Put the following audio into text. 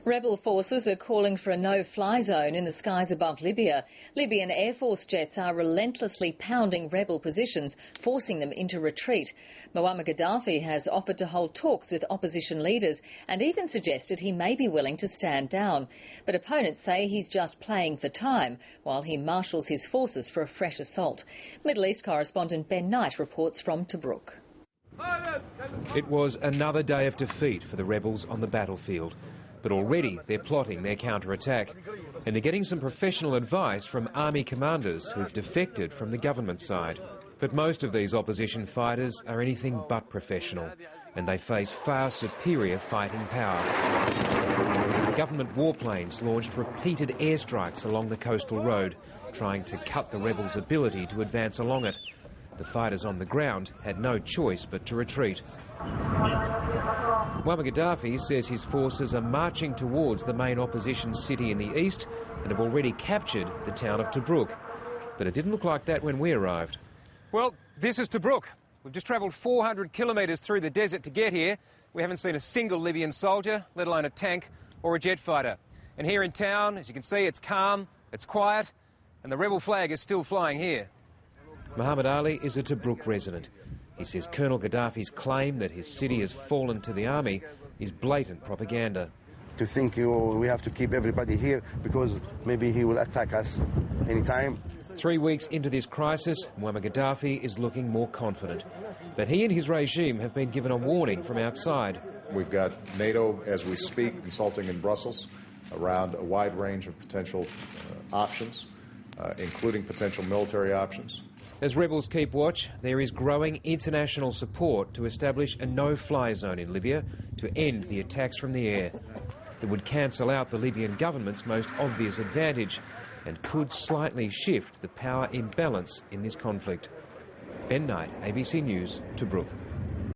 Rebel forces are calling for a no-fly zone in the skies above Libya. Libyan Air Force jets are relentlessly pounding rebel positions, forcing them into retreat. Muammar Gaddafi has offered to hold talks with opposition leaders and even suggested he may be willing to stand down. But opponents say he's just playing for time while he marshals his forces for a fresh assault. Middle East correspondent Ben Knight reports from Tobruk. It was another day of defeat for the rebels on the battlefield. But already they're plotting their counter-attack, and they're getting some professional advice from army commanders who've defected from the government side. But most of these opposition fighters are anything but professional, and they face far superior fighting power. Government warplanes launched repeated airstrikes along the coastal road, trying to cut the rebels' ability to advance along it. The fighters on the ground had no choice but to retreat. Muammar Gaddafi says his forces are marching towards the main opposition city in the east and have already captured the town of Tobruk. But it didn't look like that when we arrived. Well, this is Tobruk. We've just travelled 400 kilometres through the desert to get here. We haven't seen a single Libyan soldier, let alone a tank or a jet fighter. And here in town, as you can see, it's calm, it's quiet, and the rebel flag is still flying here. Muhammad Ali is a Tobruk resident. He says Colonel Gaddafi's claim that his city has fallen to the army is blatant propaganda. To think we have to keep everybody here because maybe he will attack us anytime. 3 weeks into this crisis, Muammar Gaddafi is looking more confident. But he and his regime have been given a warning from outside. We've got NATO, as we speak, consulting in Brussels around a wide range of potential options, including potential military options. As rebels keep watch, there is growing international support to establish a no-fly zone in Libya to end the attacks from the air. It would cancel out the Libyan government's most obvious advantage and could slightly shift the power imbalance in this conflict. Ben Knight, ABC News, Tobruk.